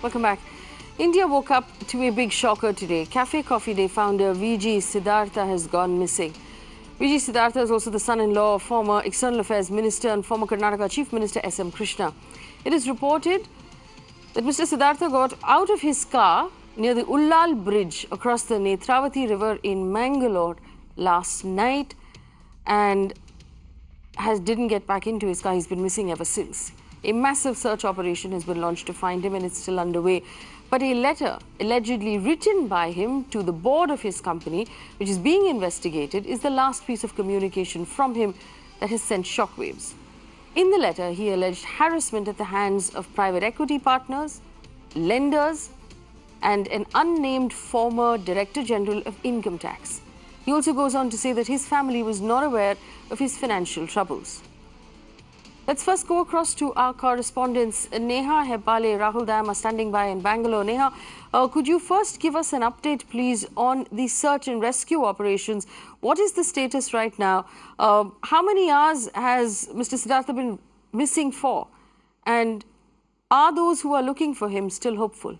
Welcome back. India woke up to a big shocker today. Cafe Coffee Day founder VG Siddhartha has gone missing. VG Siddhartha is also the son-in-law of former External Affairs Minister and former Karnataka Chief Minister SM Krishna. It is reported that Mr. Siddhartha got out of his car near the Ullal Bridge across the Netravati River in Mangalore last night and didn't get back into his car. He's been missing ever since. A massive search operation has been launched to find him and it's still underway. But a letter allegedly written by him to the board of his company, which is being investigated, is the last piece of communication from him that has sent shockwaves. In the letter, he alleged harassment at the hands of private equity partners, lenders, and an unnamed former Director General of Income Tax. He also goes on to say that his family was not aware of his financial troubles. Let's first go across to our correspondents. Neha Hebbale, Rahul Dam are standing by in Bangalore. Neha, could you first give us an update, please, on the search and rescue operations? What is the status right now? How many hours has Mr. Siddhartha been missing for? And are those who are looking for him still hopeful?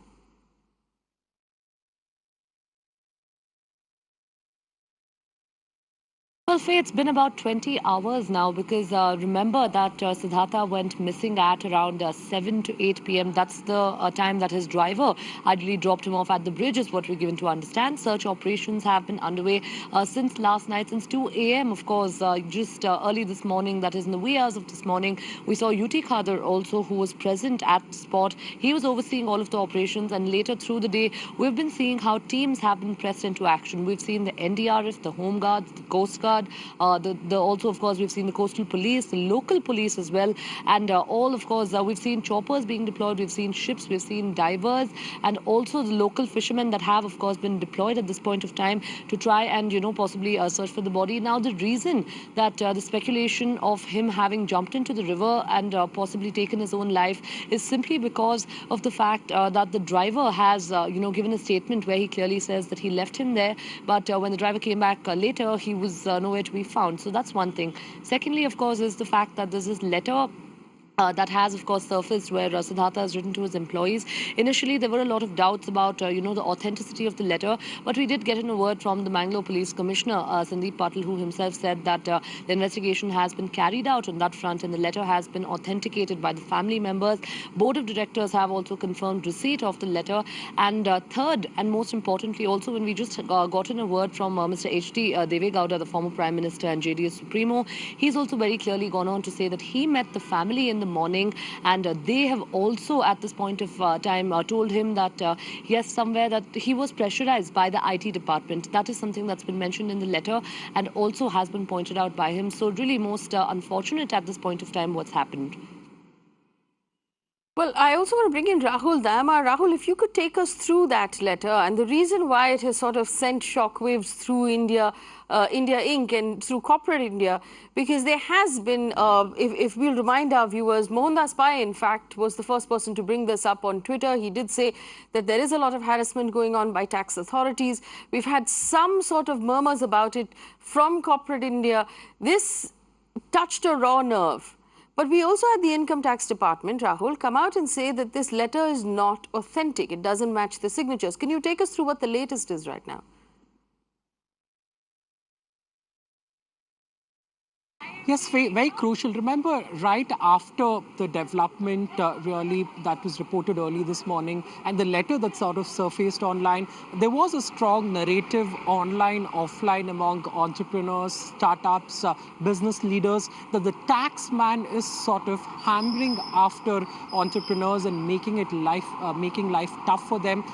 Well, Faye, it's been about 20 hours now because remember that Siddhartha went missing at around 7 to 8 p.m. That's the time that his driver ideally dropped him off at the bridge, is what we're given to understand. Search operations have been underway since last night, since 2 a.m. Of course, just early this morning, that is in the wee hours of this morning, we saw UT Khader also, who was present at the spot. He was overseeing all of the operations, and later through the day, we've been seeing how teams have been pressed into action. We've seen the NDRF, the Home Guards, the Coast Guard, also, of course, we've seen the coastal police, the local police as well, and all, of course, we've seen choppers being deployed, we've seen ships, we've seen divers, and also the local fishermen that have, of course, been deployed at this point of time to try and, possibly search for the body. Now, the reason that the speculation of him having jumped into the river and possibly taken his own life is simply because of the fact that the driver has, given a statement where he clearly says that he left him there, but when the driver came back later, he was nowhere to be found. So that's one thing. Secondly, of course, is the fact that there's this letter that has, of course, surfaced where Siddhartha has written to his employees. Initially, there were a lot of doubts about, the authenticity of the letter, but we did get in a word from the Mangalore Police Commissioner, Sandeep Patil, who himself said that the investigation has been carried out on that front and the letter has been authenticated by the family members. Board of Directors have also confirmed receipt of the letter. And third, and most importantly, also when we just gotten a word from Mr. H.D. Deve Gowda, the former Prime Minister and JDS Supremo, he's also very clearly gone on to say that he met the family in the morning, and they have also at this point of time told him that yes, somewhere that he was pressurized by the IT department. That is something that's been mentioned in the letter and also has been pointed out by him. So really most unfortunate at this point of time what's happened. Well, I also want to bring in Rahul Dama. Rahul, if you could take us through that letter and the reason why it has sort of sent shockwaves through India Inc. and through corporate India, because there has been, if we'll remind our viewers, Mohandas Pai, in fact, was the first person to bring this up on Twitter. He did say that there is a lot of harassment going on by tax authorities. We've had some sort of murmurs about it from corporate India. This touched a raw nerve. But we also had the Income Tax Department, Rahul, come out and say that this letter is not authentic. It doesn't match the signatures. Can you take us through what the latest is right now? Yes, very crucial. Remember, right after the development really that was reported early this morning and the letter that sort of surfaced online, there was a strong narrative online, offline among entrepreneurs, startups, business leaders that the tax man is sort of hammering after entrepreneurs and making life tough for them.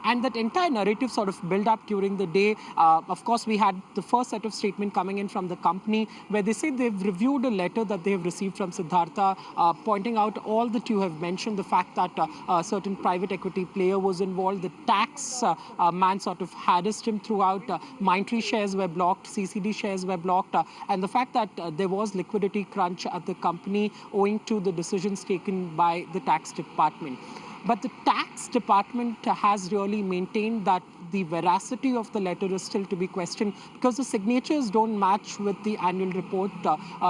And that entire narrative sort of built up during the day. Of course, we had the first set of statement coming in from the company where they say they've reviewed a letter that they have received from Siddhartha, pointing out all that you have mentioned, the fact that a certain private equity player was involved, the tax man sort of harassed him throughout, Mindtree shares were blocked, CCD shares were blocked, and the fact that there was liquidity crunch at the company owing to the decisions taken by the tax department. But the tax department has really maintained that the veracity of the letter is still to be questioned because the signatures don't match with the annual report.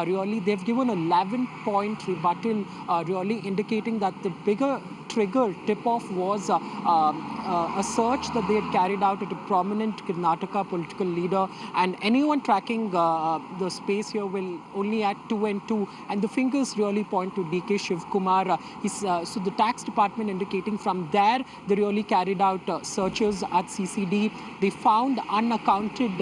Really, they've given an 11-point rebuttal, really indicating that the bigger trigger, tip-off was a search that they had carried out at a prominent Karnataka political leader, and anyone tracking the space here will only add 2 and 2, and the fingers really point to DK Shivkumar. So the tax department indicating from there they really carried out searches at CCD. They found unaccounted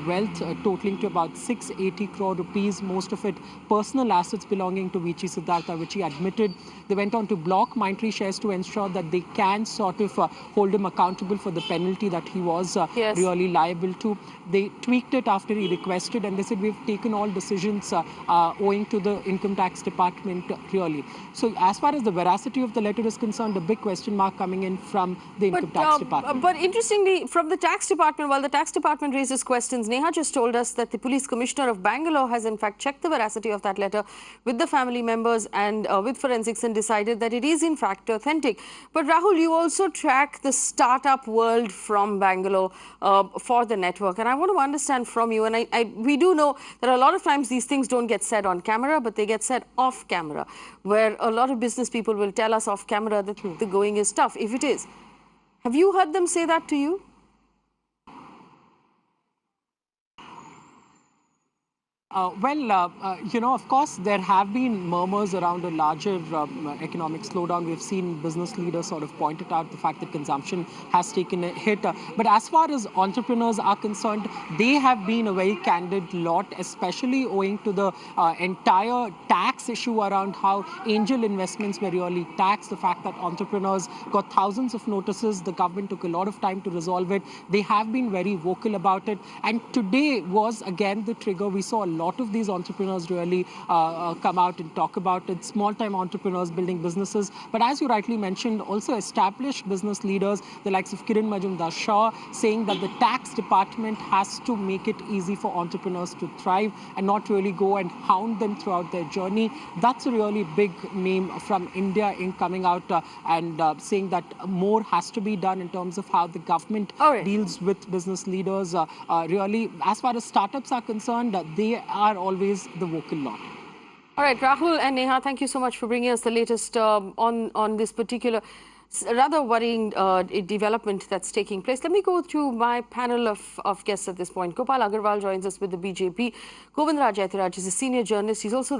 wealth totaling to about 680 crore rupees, most of it personal assets belonging to Vichi Siddhartha, which he admitted. They went on to block Mindtree shares to ensure that they can sort of hold him accountable for the penalty that he was really liable to. They tweaked it after he requested, and they said, we've taken all decisions owing to the income tax department, really. So as far as the veracity of the letter is concerned, a big question mark coming in from the income tax department. But interestingly, from the tax department, while the tax department raises questions, Neha just told us that the police commissioner of Bangalore has in fact checked the veracity of that letter with the family members and with forensics and decided that it is in fact authentic. But Rahul, you also track the startup world from Bangalore for the network, and I want to understand from you, and we do know that a lot of times these things don't get said on camera, but they get said off camera, where a lot of business people will tell us off camera that the going is tough, if it is. Have you heard them say that to you? Of course, there have been murmurs around a larger economic slowdown. We've seen business leaders sort of pointed out the fact that consumption has taken a hit. But as far as entrepreneurs are concerned, they have been a very candid lot, especially owing to the entire tax issue around how angel investments were really taxed, the fact that entrepreneurs got thousands of notices. The government took a lot of time to resolve it. They have been very vocal about it. And today was, again, the trigger. We saw a lot of these entrepreneurs really come out and talk about it, small-time entrepreneurs building businesses. But as you rightly mentioned, also established business leaders, the likes of Kiran Majumdar-Shaw, saying that the tax department has to make it easy for entrepreneurs to thrive and not really go and hound them throughout their journey. That's a really big name from India in coming out and saying that more has to be done in terms of how the government deals with business leaders. Really, as far as startups are concerned, they are always the vocal lot. All right, Rahul and Neha, thank you so much for bringing us the latest on this particular rather worrying development that's taking place. Let me go to my panel of guests at this point. Gopal Agarwal joins us with the BJP. Govindraj Jaitiraj is a senior journalist. He's also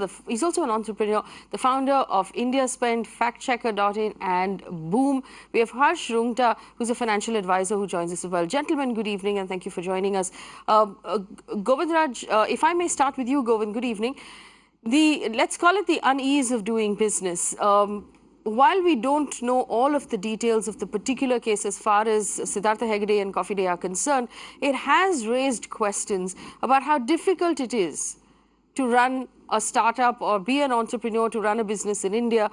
an entrepreneur, the founder of India Spend, factchecker.in and Boom. We have Harsh Rungta, who's a financial advisor who joins us as well. Gentlemen, good evening and thank you for joining us. Govindraj, if I may start with you, Govind, good evening. Let's call it the unease of doing business. While we don't know all of the details of the particular case as far as Siddhartha Hegde and Coffee Day are concerned, it has raised questions about how difficult it is to run a startup or be an entrepreneur, to run a business in India.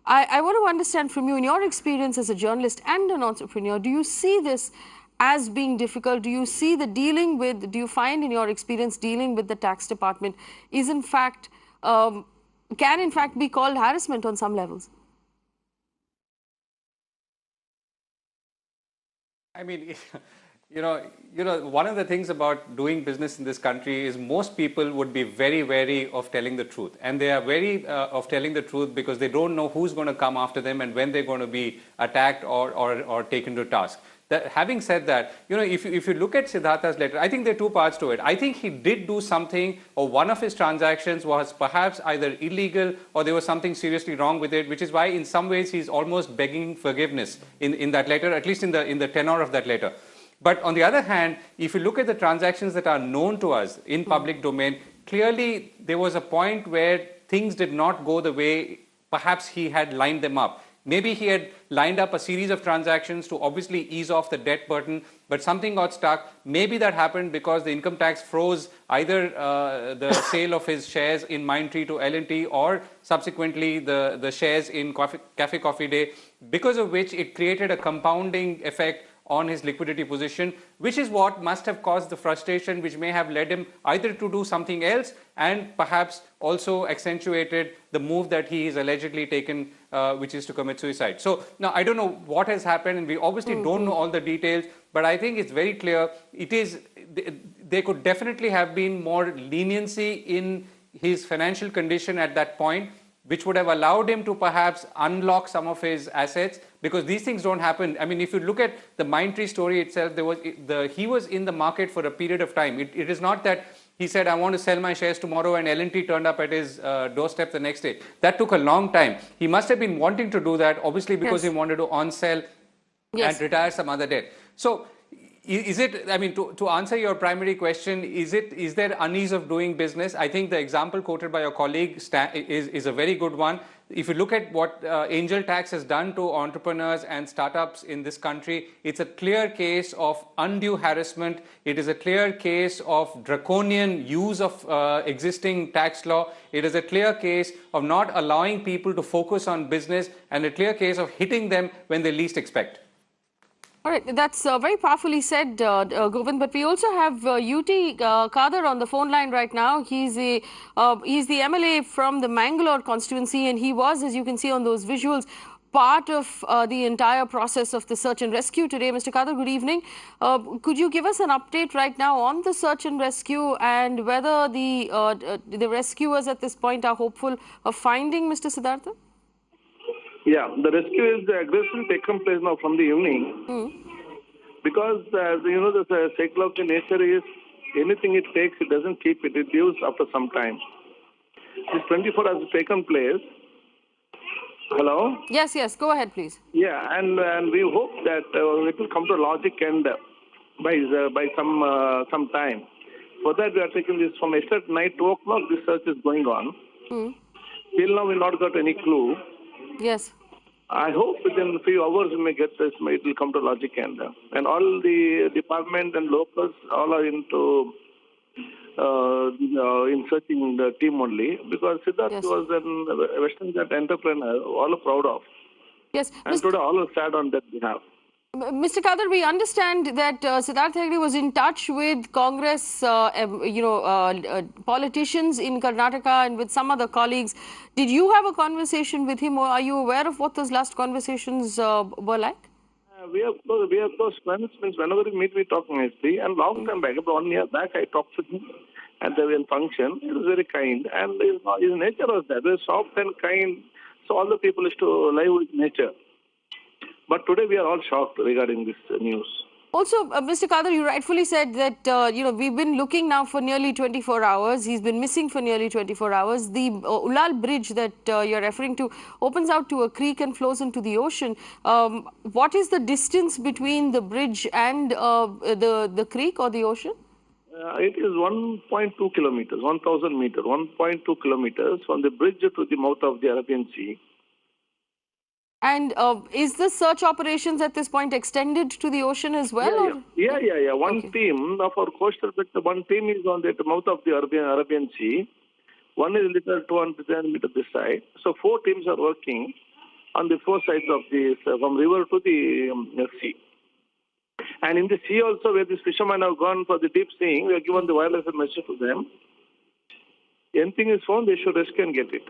I want to understand from you, in your experience as a journalist and an entrepreneur, do you see this as being difficult? Do you see the do you find in your experience dealing with the tax department is in fact, can in fact be called harassment on some levels? I mean, one of the things about doing business in this country is most people would be very wary of telling the truth. And they are wary of telling the truth because they don't know who's going to come after them and when they're going to be attacked or taken to task. Having said that, if you look at Siddhartha's letter, I think there are two parts to it. I think he did do something, or one of his transactions was perhaps either illegal or there was something seriously wrong with it, which is why in some ways he's almost begging forgiveness in that letter, at least in the tenor of that letter. But on the other hand, if you look at the transactions that are known to us in public domain, clearly there was a point where things did not go the way perhaps he had lined them up. Maybe he had lined up a series of transactions to obviously ease off the debt burden, but something got stuck. Maybe that happened because the income tax froze either the sale of his shares in Mindtree to L&T or subsequently the shares in Cafe Coffee Day, because of which it created a compounding effect on his liquidity position, which is what must have caused the frustration, which may have led him either to do something else and perhaps also accentuated the move that he is allegedly taken, which is to commit suicide. So now I don't know what has happened, and we obviously don't know all the details, but I think it's very clear there could definitely have been more leniency in his financial condition at that point. which would have allowed him to perhaps unlock some of his assets, because these things don't happen. I mean, if you look at the Mindtree story itself, he was in the market for a period of time. It is not that he said, I want to sell my shares tomorrow, and L&T turned up at his doorstep the next day. That took a long time. He must have been wanting to do that, obviously, because he wanted to on-sell and retire some other debt. So, is it, I mean, to answer your primary question, is there unease of doing business? I think the example quoted by your colleague is a very good one. If you look at what angel tax has done to entrepreneurs and startups in this country, it's a clear case of undue harassment. It is a clear case of draconian use of existing tax law. It is a clear case of not allowing people to focus on business, and a clear case of hitting them when they least expect. All right, that's very powerfully said, Govind. But we also have UT Kader on the phone line right now. He's the MLA from the Mangalore constituency, and he was, as you can see on those visuals, part of the entire process of the search and rescue today. Mr. Kader, good evening. Could you give us an update right now on the search and rescue, and whether the rescuers at this point are hopeful of finding Mr. Siddhartha? Yeah, the rescue is aggressively taken place now from the evening. Because, you know, the cycle of the nature is anything it takes, it doesn't keep it. It leaves after some time. This 24 has taken place. Hello? Yes, yes. Go ahead, please. Yeah, and we hope that it will come to logic end by some time. For that, we are taking this from yesterday night, 2 o'clock, this search is going on. Till now, we not got any clue. Yes. I hope within a few hours we may get this, it will come to logic end. And all the department and locals all are into in searching the team only, because Siddharth was a Western Ghats entrepreneur, all are proud of. Yes. And today all are sad on that behalf. Mr. Kader, we understand that Siddhartha Hegde was in touch with Congress, politicians in Karnataka and with some other colleagues. Did you have a conversation with him, or are you aware of what those last conversations were like? We are close friends. Means whenever we meet, we talk nicely. And long time back, about 1 year back, I talked to him at the function. He was very kind, and his nature was that. He was soft and kind. So all the people used to live with nature. But today we are all shocked regarding this news. Also, Mr. Kader, you rightfully said that, we've been looking now for nearly 24 hours. He's been missing for nearly 24 hours. The Ulal Bridge that you're referring to opens out to a creek and flows into the ocean. What is the distance between the bridge and the creek or the ocean? It is 1.2 kilometers, 1,000 meters, 1.2 kilometers from the bridge to the mouth of the Arabian Sea. And is the search operations at this point extended to the ocean as well? Yeah. One team of our coastal, but one team is on the mouth of the Arabian Sea. One is little 200 meters this side. So 4 teams are working on the 4 sides of this, from river to the sea. And in the sea also, where these fishermen have gone for the deep seeing, we have given the wireless message to them. Anything is found, they should rescue and get it.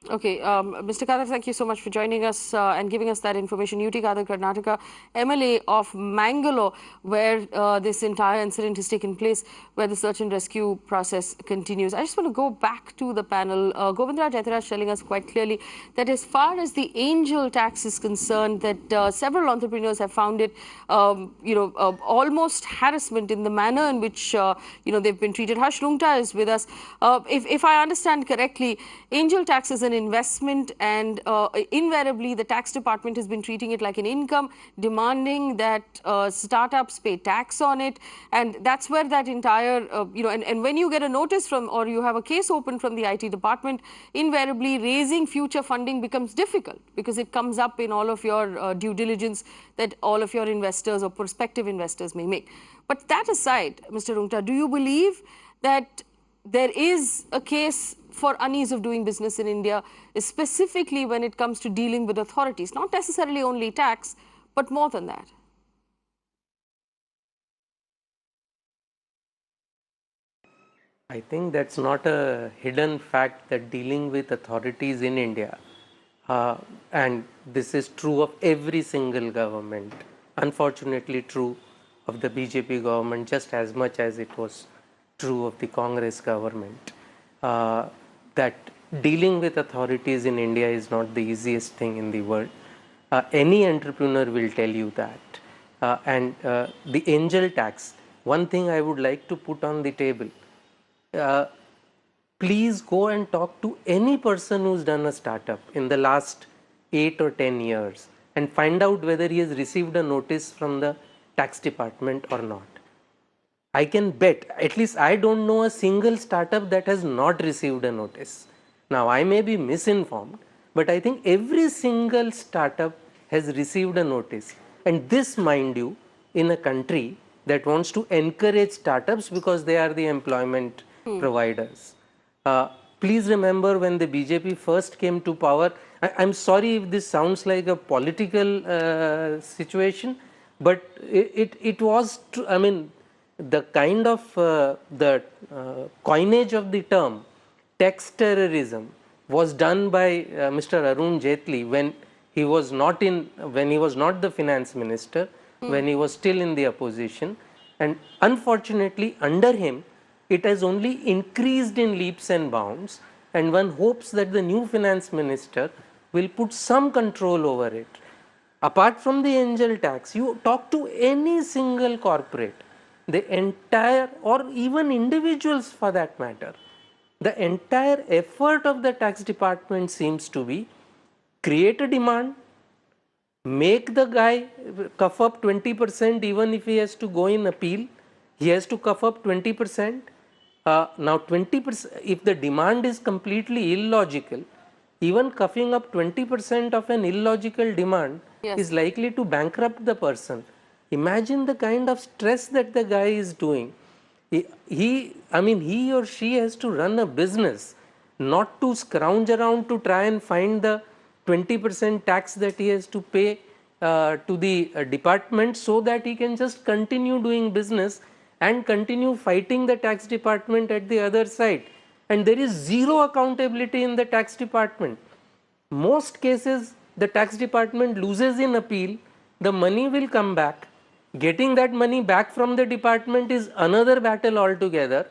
Okay, Mr. Kader, thank you so much for joining us and giving us that information. UT Kader, Karnataka, MLA of Mangalore, where this entire incident has taken place, where the search and rescue process continues. I just want to go back to the panel. Govindraj Aitaraj telling us quite clearly that as far as the angel tax is concerned, that several entrepreneurs have found it, almost harassment in the manner in which, they've been treated. Harsh Rungta is with us. If I understand correctly, angel tax is an investment, and invariably the tax department has been treating it like an income, demanding that startups pay tax on it, and that's where that entire and when you get a notice from, or you have a case open from the IT department, invariably raising future funding becomes difficult, because it comes up in all of your due diligence that all of your investors or prospective investors may make. But that aside, Mr. Rungta, do you believe that there is a case for unease of doing business in India, specifically when it comes to dealing with authorities, not necessarily only tax, but more than that? I think that's not a hidden fact that dealing with authorities in India, and this is true of every single government, unfortunately true of the BJP government just as much as it was true of the Congress government, that dealing with authorities in India is not the easiest thing in the world. Any entrepreneur will tell you that. The angel tax, one thing I would like to put on the table, please go and talk to any person who's done a startup in the last 8 or 10 years and find out whether he has received a notice from the tax department or not. I can bet, at least I don't know a single startup that has not received a notice. Now, I may be misinformed, but I think every single startup has received a notice. And this, mind you, in a country that wants to encourage startups because they are the employment providers. Please remember when the BJP first came to power, I'm sorry if this sounds like a political situation, but it was, I mean, the kind of coinage of the term tax terrorism was done by Mr. Arun Jaitley when he was not the finance minister, when he was still in the opposition, and unfortunately under him it has only increased in leaps and bounds, and one hopes that the new finance minister will put some control over it. Apart from the angel tax, you talk to any single corporate, the entire, or even individuals for that matter, the entire effort of the tax department seems to be create a demand, make the guy cough up 20% even if he has to go in appeal, he has to cough up 20%. Now 20%, if the demand is completely illogical, even coughing up 20% of an illogical demand is likely to bankrupt the person. Imagine the kind of stress that the guy is doing. He or she has to run a business, not to scrounge around to try and find the 20% tax that he has to pay to the department so that he can just continue doing business and continue fighting the tax department at the other side. And there is zero accountability in the tax department. Most cases, the tax department loses in appeal, the money will come back. Getting that money back from the department is another battle altogether.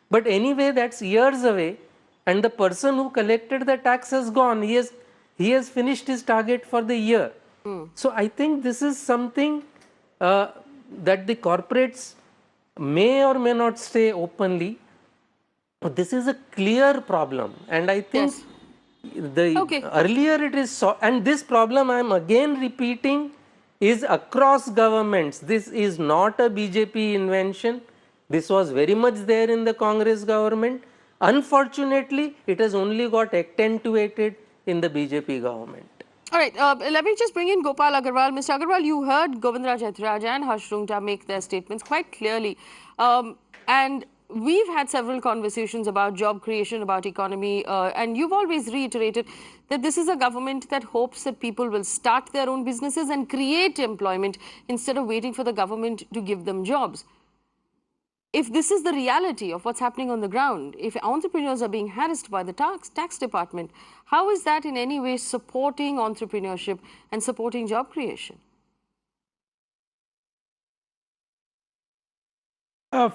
But anyway, that's years away, and the person who collected the tax has gone. He has finished his target for the year. So I think this is something that the corporates may or may not say openly. But this is a clear problem, and I think earlier it is so, and this problem I am again repeating is across governments. This is not a BJP invention. This was very much there in the Congress government. Unfortunately, it has only got accentuated in the BJP government. All right, let me just bring in Gopal Agarwal. Mr. Agarwal, you heard Govindraj Hethraj and Harsh Rungta make their statements quite clearly. And we've had several conversations about job creation, about economy, and you've always reiterated that this is a government that hopes that people will start their own businesses and create employment instead of waiting for the government to give them jobs. If this is the reality of what's happening on the ground, if entrepreneurs are being harassed by the tax department, how is that in any way supporting entrepreneurship and supporting job creation?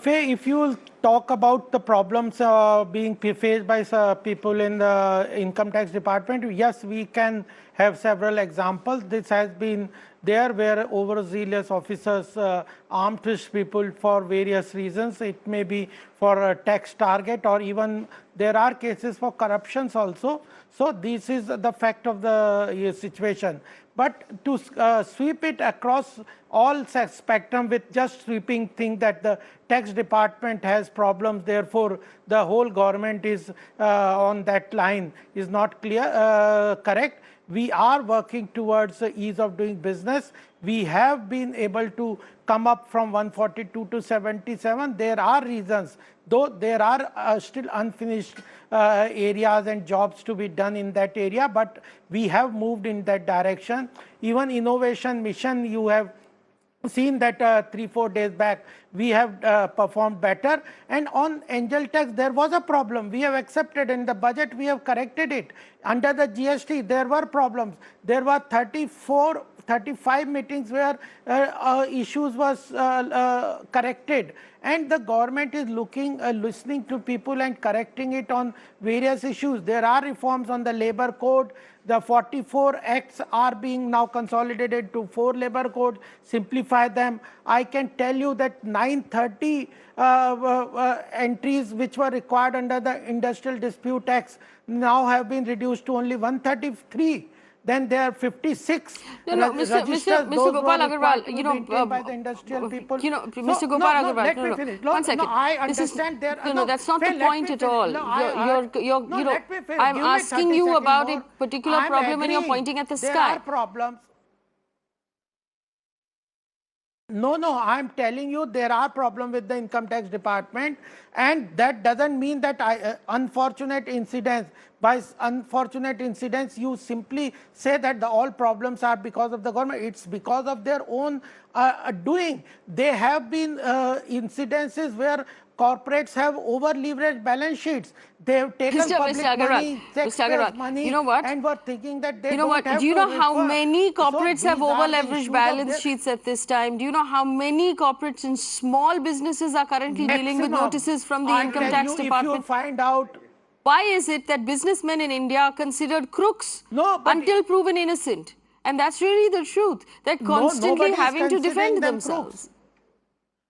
Faye, if you will talk about the problems being faced by people in the income tax department, yes, we can have several examples. This has been there where overzealous officers ambush people for various reasons. It may be for a tax target, or even there are cases for corruptions also. So this is the fact of the situation. But to sweep it across all spectrum with just sweeping thing that the tax department has problems, therefore the whole government is on that line is not correct. We are working towards the ease of doing business. We have been able to come up from 142 to 77. There are reasons, though there are still unfinished areas and jobs to be done in that area, but we have moved in that direction. Even innovation mission, you have seen that 3-4 days back we have performed better. And on angel tax there was a problem, we have accepted in the budget, we have corrected it. Under the GST there were problems, there were 35 meetings where issues was corrected, and the government is listening to people and correcting it on various issues. There are reforms on the labor code. The 44 acts are being now consolidated to 4 labor codes, simplify them. I can tell you that 930 entries which were required under the Industrial Dispute Acts now have been reduced to only 133. Then there are 56 Mr. Gopal Agarwal, by the industrial people. Mr. Gopal Agarwal, let me finish. One second. I understand there. No, that's not the point at all. I'm Give me asking 30 you seconds about more. a particular problem and you're pointing at the There sky. are problems. No, I'm telling you there are problems with the income tax department, and that doesn't mean that unfortunate incidents. By unfortunate incidents, you simply say that all problems are because of the government. It's because of their own doing. There have been incidences where corporates have over-leveraged balance sheets. They have taken public money, taxpayers' money, and were thinking that they don't have to do you know how refer. many corporates have these are the over-leveraged issues balance sheets at this time? Do you know how many corporates and small businesses are currently dealing with notices from the income tax department? If you find out. Why is it that businessmen in India are considered crooks until proven innocent? And that's really the truth. They're constantly having to defend themselves.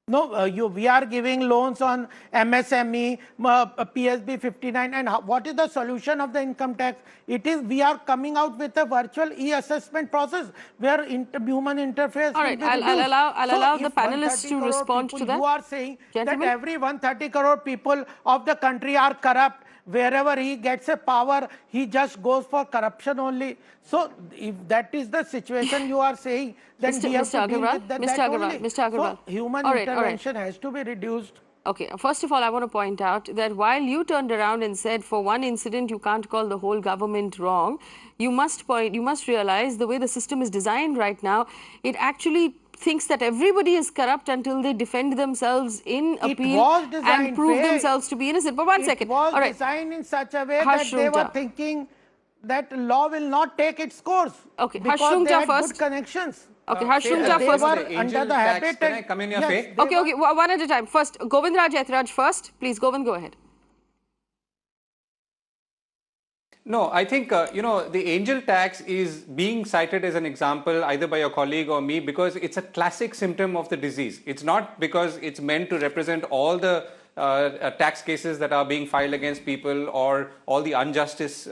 No, we are giving loans on MSME, PSB 59, and what is the solution of the income tax? It is we are coming out with a virtual e-assessment process where human interface. All right, I'll allow the panelists to respond to that. You are saying that every 130 crore people of the country are corrupt. Wherever he gets a power, he just goes for corruption only. So, if that is the situation you are saying, then we have to deal with that only. Mr. Agarwal. So, human intervention has to be reduced. Okay, first of all, I want to point out that while you turned around and said for one incident you can't call the whole government wrong, you must realize the way the system is designed right now, it actually thinks that everybody is corrupt until they defend themselves in appeal and prove themselves to be innocent. But one second. It was designed in such a way that they were thinking that law will not take its course. Okay, because they had good connections. Okay, Harshunta first. Under the habit. Can I come in here, Faye? Okay, one at a time. First, Govindraj Etraj first. Please, Govind, go ahead. No, I think, the angel tax is being cited as an example either by your colleague or me because it's a classic symptom of the disease. It's not because it's meant to represent all the tax cases that are being filed against people or all the injustice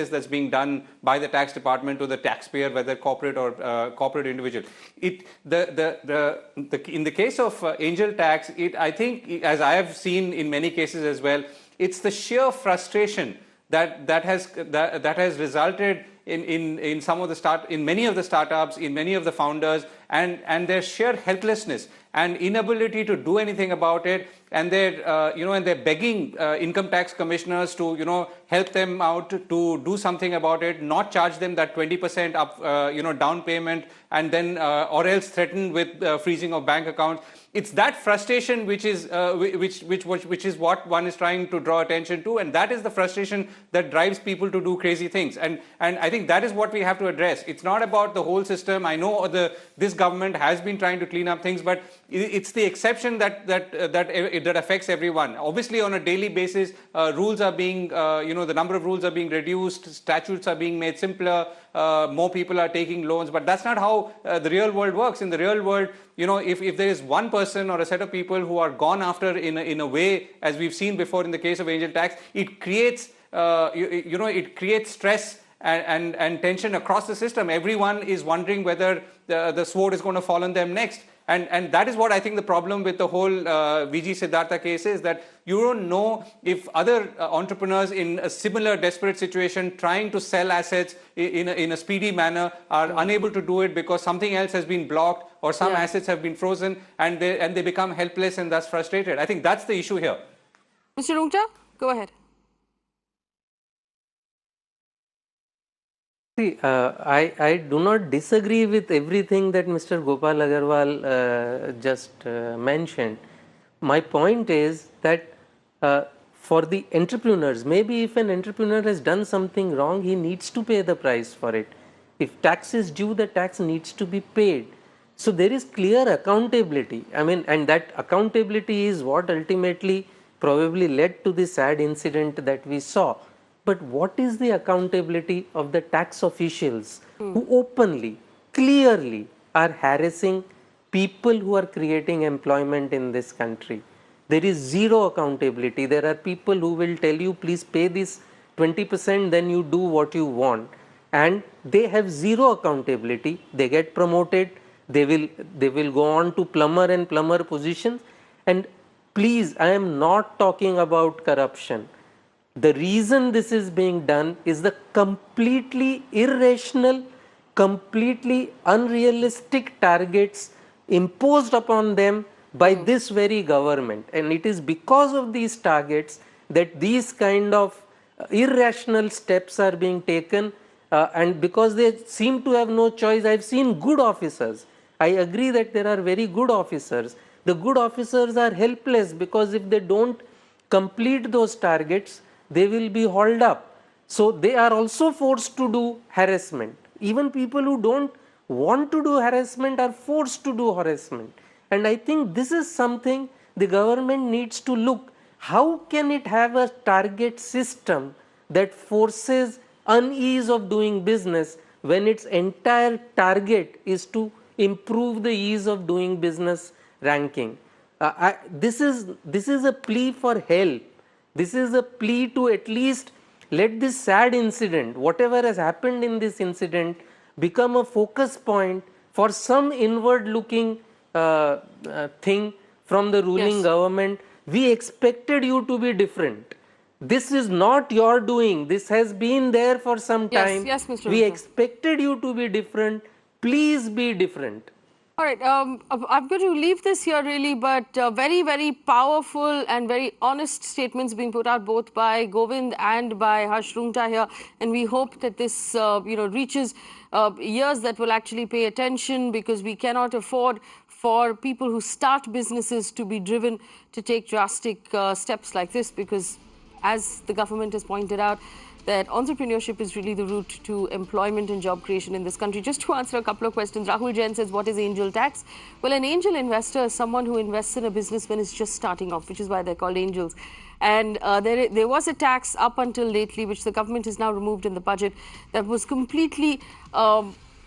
that's being done by the tax department to the taxpayer, whether corporate or corporate individual. In the case of angel tax, I think, as I have seen in many cases as well, it's the sheer frustration that has resulted in many of the startups, in many of the founders, and their sheer helplessness and inability to do anything about it, and they're begging income tax commissioners to help them out to do something about it, not charge them that 20% up down payment, and then or else threaten with freezing of bank accounts. It's that frustration which is what one is trying to draw attention to, and that is the frustration that drives people to do crazy things. And I think that is what we have to address. It's not about the whole system. I know this government has been trying to clean up things, but it's the exception that affects everyone. Obviously, on a daily basis, rules are being the number of rules are being reduced, statutes are being made simpler, more people are taking loans, but that's not how the real world works. In the real world, if there is one person or a set of people who are gone after in a way, as we've seen before in the case of angel tax, it creates it creates stress and tension across the system. Everyone is wondering whether the sword is going to fall on them next. And that is what I think the problem with the whole VG Siddhartha case is, that you don't know if other entrepreneurs in a similar desperate situation trying to sell assets in a speedy manner are unable to do it because something else has been blocked or some assets have been frozen, and they become helpless and thus frustrated. I think that's the issue here. Mr. Rungta, go ahead. See, I do not disagree with everything that Mr. Gopal Agarwal just mentioned. My point is that for the entrepreneurs, maybe if an entrepreneur has done something wrong, he needs to pay the price for it. If tax is due, the tax needs to be paid. So there is clear accountability. I mean, and that accountability is what ultimately probably led to the sad incident that we saw. But what is the accountability of the tax officials who openly, clearly are harassing people who are creating employment in this country? There is zero accountability. There are people who will tell you, please pay this 20%, then you do what you want. And they have zero accountability. They get promoted. They will go on to plumber and plumber positions. And please, I am not talking about corruption. The reason this is being done is the completely irrational, completely unrealistic targets imposed upon them by this very government. And it is because of these targets that these kind of irrational steps are being taken, and because they seem to have no choice. I have seen good officers. I agree that there are very good officers. The good officers are helpless because if they don't complete those targets, they will be hauled up. So they are also forced to do harassment. Even people who don't want to do harassment are forced to do harassment. And I think this is something the government needs to look. How can it have a target system that forces unease of doing business when its entire target is to improve the ease of doing business ranking? This is a plea for help. This is a plea to at least let this sad incident, whatever has happened in this incident, become a focus point for some inward looking thing from the ruling government. We expected you to be different. This is not your doing. This has been there for some time. Yes, Mr. We Rupert. expected you to be different. Please be different. All right, I'm going to leave this here really, but very, very powerful and very honest statements being put out both by Govind and by Harsh Rungta here, and we hope that this, reaches ears that will actually pay attention, because we cannot afford for people who start businesses to be driven to take drastic steps like this, because as the government has pointed out, that entrepreneurship is really the route to employment and job creation in this country. Just to answer a couple of questions, Rahul Jain says, what is angel tax? Well, an angel investor is someone who invests in a business when it's just starting off, which is why they're called angels. And there was a tax up until lately, which the government has now removed in the budget, that was completely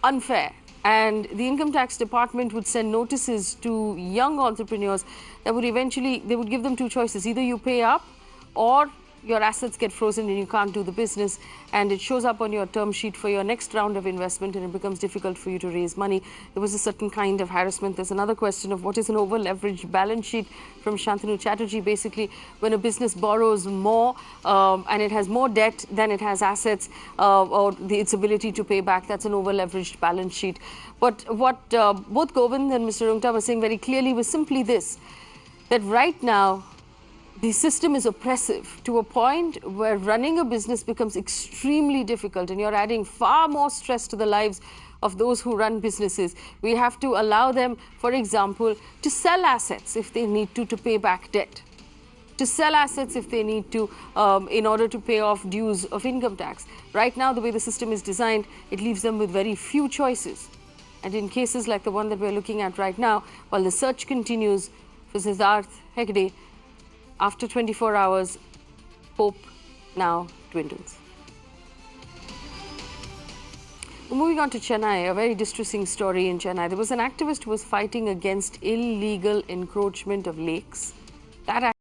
unfair. And the income tax department would send notices to young entrepreneurs that would eventually, they would give them two choices. Either you pay up, or your assets get frozen and you can't do the business, and it shows up on your term sheet for your next round of investment, and it becomes difficult for you to raise money. There was a certain kind of harassment. There's another question of what is an over-leveraged balance sheet from Shantanu Chatterjee. Basically, when a business borrows more and it has more debt than it has assets, or its ability to pay back, that's an over-leveraged balance sheet. But what both Govind and Mr. Rungta were saying very clearly was simply this, that right now, the system is oppressive to a point where running a business becomes extremely difficult, and you're adding far more stress to the lives of those who run businesses. We have to allow them, for example, to sell assets if they need to pay back debt, to sell assets if they need to in order to pay off dues of income tax. Right now, the way the system is designed, it leaves them with very few choices. And in cases like the one that we're looking at right now, while the search continues for Siddharth Hegde, after 24 hours, hope now dwindles. Moving on to Chennai, a very distressing story in Chennai. There was an activist who was fighting against illegal encroachment of lakes. That